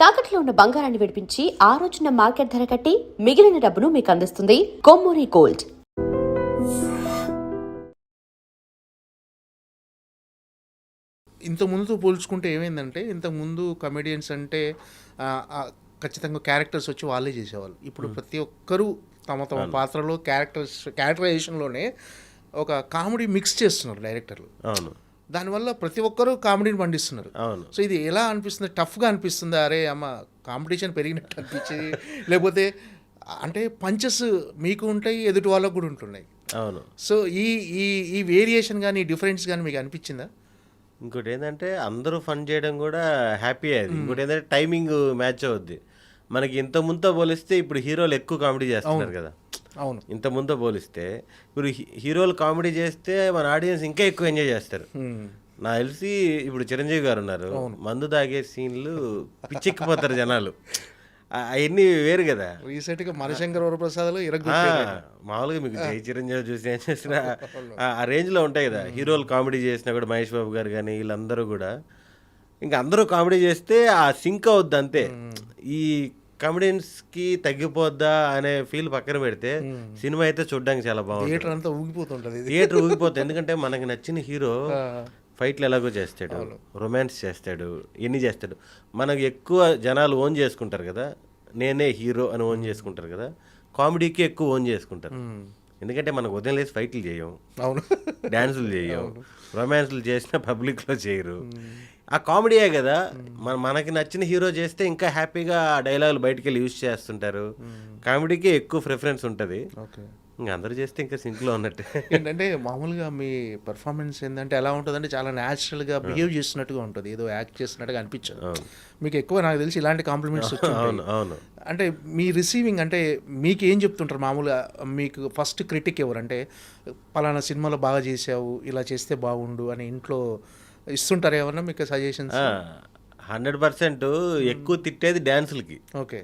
తాకట్లో ఉన్న బంగారాన్ని విడిపించి ఆ రోజున మార్కెట్ ధర కట్టి మిగిలిన డబ్బును మీకు అందిస్తుంది కొమ్మూరి గోల్డ్. ఇంతకుముందుతో పోల్చుకుంటే ఏమైందంటే, ఇంతకుముందు కమెడియన్స్ అంటే ఖచ్చితంగా క్యారెక్టర్స్ వచ్చి వాళ్ళే చేసేవాళ్ళు. ఇప్పుడు ప్రతి ఒక్కరూ తమ తమ పాత్రలో క్యారెక్టరైజేషన్లోనే ఒక కామెడీ మిక్స్ చేస్తున్నారు డైరెక్టర్లు. అవును, దానివల్ల ప్రతి ఒక్కరూ కామెడీని పండిస్తున్నారు. అవును. సో ఇది ఎలా అనిపిస్తుంది? టఫ్గా అనిపిస్తుంది, అరే అమ్మ కాంపిటీషన్ పెరిగినట్టు అనిపించేది, లేకపోతే అంటే పంచెస్ మీకు ఉంటాయి, ఎదుటి వాళ్ళకు కూడా ఉంటున్నాయి. అవును. సో ఈ ఈ ఈ వేరియేషన్ కానీ డిఫరెన్స్ కానీ మీకు అనిపించిందా? ఇంకోటి ఏంటంటే అందరూ ఫన్ చేయడం కూడా హ్యాపీ అయ్యేది. ఇంకోటి ఏంటంటే టైమింగ్ మ్యాచ్ అవుద్ది. మనకి ఇంత ముందుతో పోలిస్తే ఇప్పుడు హీరోలు ఎక్కువ కామెడీ చేస్తున్నారు కదా. అవును, ఇంత ముందుతో పోలిస్తే ఇప్పుడు హీరోలు కామెడీ చేస్తే మన ఆడియన్స్ ఇంకా ఎక్కువ ఎంజాయ్ చేస్తారు. నాకు తెలిసి ఇప్పుడు చిరంజీవి గారు ఉన్నారు, మందు తాగే సీన్లు పిచ్చెక్కిపోతారు జనాలు. అవన్నీ వేరు కదా. రీసెంట్గా మనశంకర్ వరప్రసాద్లో మామూలుగా మీకు జై చిరంజీవి చూసి ఏం చేసినా ఆ రేంజ్లో ఉంటాయి కదా. హీరోలు కామెడీ చేసినా కూడా మహేష్ బాబు గారు కానీ వీళ్ళందరూ కూడా ఇంకా అందరూ కామెడీ చేస్తే ఆ సింక్ అవుద్ది అంతే. ఈ కామెడియన్స్కి తగ్గిపోద్దా అనే ఫీల్ పక్కన పెడితే సినిమా అయితే చూడడానికి చాలా బాగుంది. థియేటర్ అంతా ఊగిపోతుంటుంది. థియేటర్ ఊగిపోతుంది. ఎందుకంటే మనకి నచ్చిన హీరో ఫైట్లు ఎలాగో చేస్తాడు, రొమాన్స్ చేస్తాడు, ఎన్ని చేస్తాడు. మనకు ఎక్కువ జనాలు ఓన్ చేసుకుంటారు కదా, నేనే హీరో అని ఓన్ చేసుకుంటారు కదా. కామెడీకి ఎక్కువ ఓన్ చేసుకుంటారు. ఎందుకంటే మనకు ఉదయం లేసి ఫైట్లు చేయం, అవును, డ్యాన్సులు చేయం, రొమాన్స్లు చేసినా పబ్లిక్లో చేయరు. ఆ కామెడీయే కదా. మనకి నచ్చిన హీరో చేస్తే ఇంకా హ్యాపీగా ఆ డైలాగులు బయటికి వెళ్ళి యూజ్ చేస్తుంటారు. కామెడీకి ఎక్కువ ప్రిఫరెన్స్ ఉంటుంది. ఇంకా అందరూ చేస్తే ఇంకా సింక్లో ఉన్నట్టే. ఏంటంటే మామూలుగా మీ పర్ఫార్మెన్స్ ఏంటంటే ఎలా ఉంటుందంటే చాలా న్యాచురల్గా బిహేవ్ చేస్తున్నట్టుగా ఉంటుంది, ఏదో యాక్ట్ చేస్తున్నట్టుగా అనిపించదు. మీకు ఎక్కువ నాకు తెలిసి ఇలాంటి కాంప్లిమెంట్స్ అవును, అవును. అంటే మీ రిసీవింగ్ అంటే మీకు ఏం చెప్తుంటారు మామూలుగా? మీకు ఫస్ట్ క్రిటిక్ ఎవరు? అంటే పలానా సినిమాలో బాగా చేసావు, ఇలా చేస్తే బాగుండు అని ఇంట్లో ఇస్తుంటారు ఏమన్నా మీకు సజెషన్స్? 100% ఎక్కువ తిట్టేది డ్యాన్సులకి. ఓకే,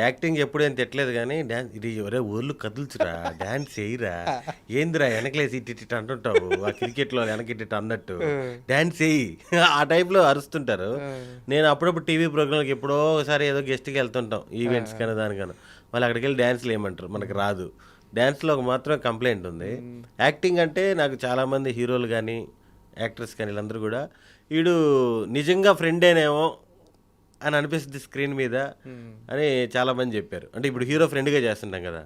యాక్టింగ్ ఎప్పుడేం తిట్టలేదు కానీ డ్యాన్స్ ఇది ఎవరే ఊళ్ళు కదులుచురా, డ్యాన్స్ చేయరా, ఏందిరా వెనకలేసి ఇట్టి అంటుంటావు, ఆ క్రికెట్లో వెనకిట్టి అన్నట్టు డ్యాన్స్ చేయి ఆ టైప్లో అరుస్తుంటారు. నేను అప్పుడప్పుడు టీవీ ప్రోగ్రామ్కి ఎప్పుడో ఒకసారి ఏదో గెస్ట్కి వెళ్తుంటాం, ఈవెంట్స్ కానీ దానికన్నా. మళ్ళీ అక్కడికి వెళ్ళి డ్యాన్స్లు ఏమంటారు, మనకు రాదు. డ్యాన్స్లో మాత్రం కంప్లైంట్ ఉంది. యాక్టింగ్ అంటే నాకు చాలామంది హీరోలు కానీ యాక్టర్స్ కానీ వీళ్ళందరూ కూడా వీడు నిజంగా ఫ్రెండేనేమో అని అనిపిస్తుంది స్క్రీన్ మీద అని చాలామంది చెప్పారు. అంటే ఇప్పుడు హీరో ఫ్రెండ్గా చేస్తుంటాం కదా,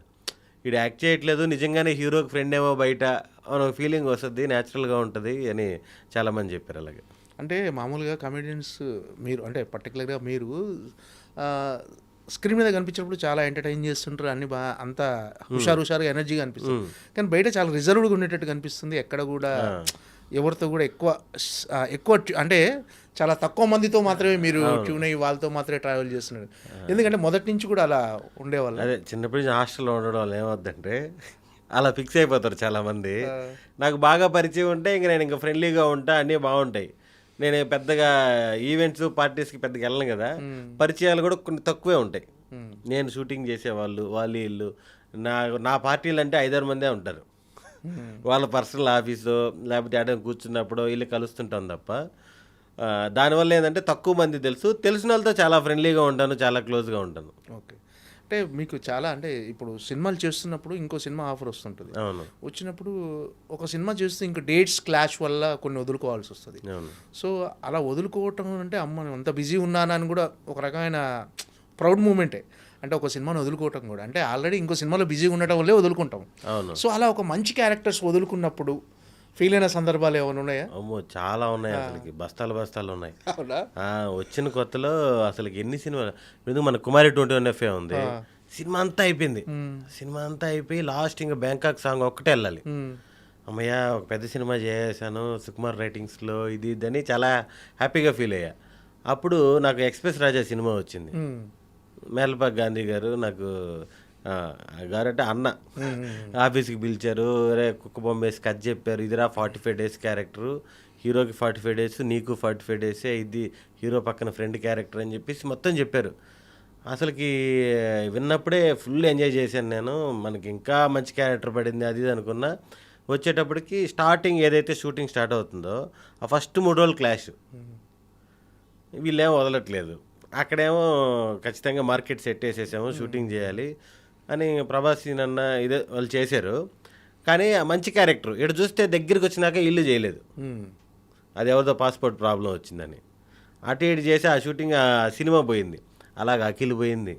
వీడు యాక్ట్ చేయట్లేదు, నిజంగానే హీరోకి ఫ్రెండ్ ఏమో బయట అని ఫీలింగ్ వస్తుంది, న్యాచురల్గా ఉంటుంది అని చాలామంది చెప్పారు. అలాగే అంటే మామూలుగా కమెడియన్స్ మీరు అంటే పర్టికులర్గా మీరు స్క్రీన్ మీద కనిపించినప్పుడు చాలా ఎంటర్టైన్ చేస్తుంటారు, అన్ని బాగా అంతా హుషారుగా ఎనర్జీగా అనిపిస్తుంది. కానీ బయట చాలా రిజర్వ్డ్గా ఉండేటట్టు కనిపిస్తుంది. ఎక్కడ కూడా ఎవరితో కూడా ఎక్కువ అంటే చాలా తక్కువ మందితో మాత్రమే మీరు ట్యూన్ అయ్యి వాళ్ళతో మాత్రమే ట్రావెల్ చేస్తున్నారు. ఎందుకంటే మొదటి నుంచి కూడా అలా ఉండేవాళ్ళు. అదే చిన్నప్పటి నుంచి హాస్టల్లో ఉండడం వల్ల ఏమవుద్దంటే అలా ఫిక్స్ అయిపోతారు చాలామంది. నాకు బాగా పరిచయం ఉంటే ఇంక నేను ఇంకా ఫ్రెండ్లీగా ఉంటా, అన్నీ బాగుంటాయి. నేను పెద్దగా ఈవెంట్స్ పార్టీస్కి పెద్దగా వెళ్ళను కదా, పరిచయాలు కూడా కొన్ని తక్కువే ఉంటాయి. నేను షూటింగ్ చేసేవాళ్ళు వీళ్ళు నా పార్టీలు అంటే 5-6 మందే ఉంటారు. వాళ్ళ పర్సనల్ ఆఫీసు లేకపోతే ఎక్కడ కూర్చున్నప్పుడు వీళ్ళు కలుస్తుంటాం తప్ప దానివల్ల ఏంటంటే తక్కువ మంది తెలిసిన వాళ్ళతో చాలా ఫ్రెండ్లీగా ఉంటాను, చాలా క్లోజ్గా ఉంటాను. ఓకే, అంటే మీకు చాలా అంటే ఇప్పుడు సినిమాలు చేస్తున్నప్పుడు ఇంకో సినిమా ఆఫర్ వస్తుంటుంది. అవును, వచ్చినప్పుడు ఒక సినిమా చేస్తే ఇంకో డేట్స్ క్లాష్ వల్ల కొన్ని వదులుకోవాల్సి వస్తుంది. అవును. సో అలా వదులుకోవటం అంటే అమ్మ అంత బిజీ ఉన్నానని కూడా ఒక రకమైన ప్రౌడ్ మూమెంటే. అంటే ఒక సినిమాని వదులుకోవటం కూడా అంటే ఆల్రెడీ ఇంకో సినిమాలో బిజీగా ఉండటం వల్లే వదులుకుంటాం. అవును. సో అలా ఒక మంచి క్యారెక్టర్స్ వదులుకున్నప్పుడు ఫీల్ అయిన సందర్భాలు ఏమైనా ఉన్నాయా? అమ్మో చాలా ఉన్నాయి, అసలుకి బస్తాలు ఉన్నాయి. అవునా? వచ్చిన కొత్తలో అసలుకి ఎన్ని సినిమాలు, ఎందుకు మన కుమారి 21 FA ఉంది, సినిమా అంతా అయిపోయింది. సినిమా అంతా అయిపోయి లాస్ట్ ఇంకా బ్యాంకాక్ సాంగ్ ఒక్కటే వెళ్ళాలి. అమ్మయ్య ఒక పెద్ద సినిమా చేశాను సుకుమార్ రైటింగ్స్లో ఇది అని చాలా హ్యాపీగా ఫీల్ అయ్యా. అప్పుడు నాకు ఎక్స్ప్రెస్ రాజా సినిమా వచ్చింది. మేల్పాక్ గాంధీ గారు నాకు గారంటే అన్న ఆఫీస్కి పిలిచారు, రే కుక్క బొమ్మ వేసి కథ చెప్పారు, ఇదిరా 45 days క్యారెక్టరు, హీరోకి 45 days, నీకు 45 days, ఇది హీరో పక్కన ఫ్రెండ్ క్యారెక్టర్ అని చెప్పేసి మొత్తం చెప్పారు. అసలుకి విన్నప్పుడే ఫుల్ ఎంజాయ్ చేశాను నేను. మనకి ఇంకా మంచి క్యారెక్టర్ పడింది అది అనుకున్నా. వచ్చేటప్పటికి స్టార్టింగ్ ఏదైతే షూటింగ్ స్టార్ట్ అవుతుందో ఆ ఫస్ట్ 3 రోజులు క్లాష్, వీళ్ళేం వదలట్లేదు. అక్కడేమో ఖచ్చితంగా మార్కెట్ సెట్ వేసేసాము, షూటింగ్ చేయాలి అని ప్రభాస్ అన్న ఇదే వాళ్ళు చేశారు. కానీ ఆ మంచి క్యారెక్టర్ ఇక్కడ చూస్తే దగ్గరికి వచ్చినాక ఇల్లు చేయలేదు, అది ఎవరిదో పాస్పోర్ట్ ప్రాబ్లం వచ్చిందని. అటు ఇటు చేసి ఆ షూటింగ్ ఆ సినిమా పోయింది. అలాగ అఖిల్ పోయింది.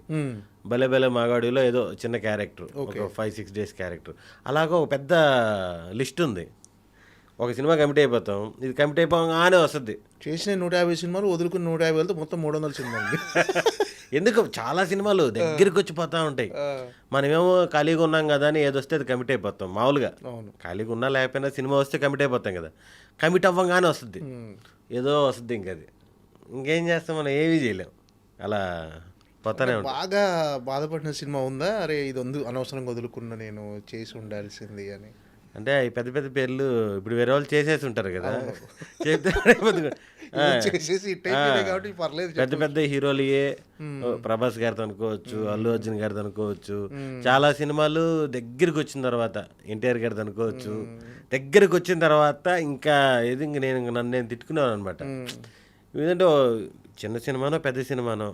భలే భలే మగాడిలో ఏదో చిన్న క్యారెక్టర్, ఒక 5-6 డేస్ క్యారెక్టర్. అలాగ ఒక పెద్ద లిస్ట్ ఉంది. ఒక సినిమా కమిట్ అయిపోతాం, ఇది కమిట్ అయిపోగానే వస్తుంది. చేసిన 150 సినిమాలు వదులుకుని 150 వెళ్తే మొత్తం 300 సినిమాలు. ఎందుకు చాలా సినిమాలు దగ్గరికి వచ్చిపోతూ ఉంటాయి. మనమేమో ఖాళీగా ఉన్నాం కదా అని ఏదొస్తే అది కమిట్ అయిపోతాం. మామూలుగా ఖాళీగా ఉన్నా లేకపోయినా సినిమా వస్తే కమిట్ అయిపోతాం కదా. కమిట్ అవ్వగానే వస్తుంది, ఏదో వస్తుంది. ఇంకేం చేస్తాం, మనం ఏమీ చేయలేం. అలా పోతానే ఉంటాం. బాగా బాధపడిన సినిమా ఉందా, అరే ఇది అనవసరంగా వదులుకున్నా నేను, చేసి ఉండాల్సింది అని? అంటే ఈ పెద్ద పెద్ద పేర్లు ఇప్పుడు వేరే వాళ్ళు చేసేసి ఉంటారు కదా, చెప్తే పెద్ద పెద్ద హీరోలే ప్రభాస్ గారితో అనుకోవచ్చు, అల్లు అర్జున్ గారితో అనుకోవచ్చు. చాలా సినిమాలు దగ్గరికి వచ్చిన తర్వాత ఎన్టీఆర్ గారితో అనుకోవచ్చు. దగ్గరికి వచ్చిన తర్వాత ఇంకా ఏది ఇంక నన్ను నేను తిట్టుకున్నాను అనమాట. ఎందుకంటే చిన్న సినిమానో పెద్ద సినిమానో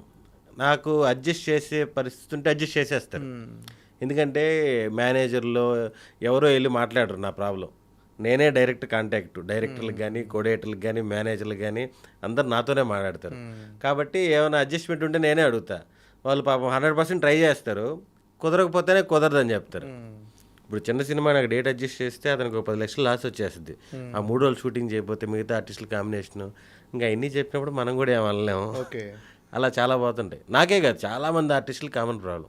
నాకు అడ్జస్ట్ చేసే పరిస్థితి ఉంటే అడ్జస్ట్ చేసేస్తారు. ఎందుకంటే మేనేజర్లో ఎవరో వెళ్ళి మాట్లాడరు నా ప్రాబ్లం. నేనే డైరెక్ట్ కాంటాక్ట్, డైరెక్టర్లకు కానీ, కోడేటర్లకు కానీ, మేనేజర్లకు కానీ అందరు నాతోనే మాట్లాడతారు. కాబట్టి ఏమైనా అడ్జస్ట్మెంట్ ఉంటే నేనే అడుగుతా. వాళ్ళు పాపం 100% ట్రై చేస్తారు, కుదరకపోతేనే కుదరదని చెప్తారు. ఇప్పుడు చిన్న సినిమా నాకు డేట్ అడ్జస్ట్ చేస్తే అతనికి 10 లక్షలు లాస్ వచ్చేస్తుంది. ఆ 3 రోజులు షూటింగ్ చేయకపోతే మిగతా ఆర్టిస్టుల కాంబినేషన్ ఇంకా అన్నీ చెప్పినప్పుడు మనం కూడా ఏమనలేము. అలా చాలా పోతుంటాయి. నాకే కాదు, చాలామంది ఆర్టిస్టులు కామన్ ప్రాబ్లం.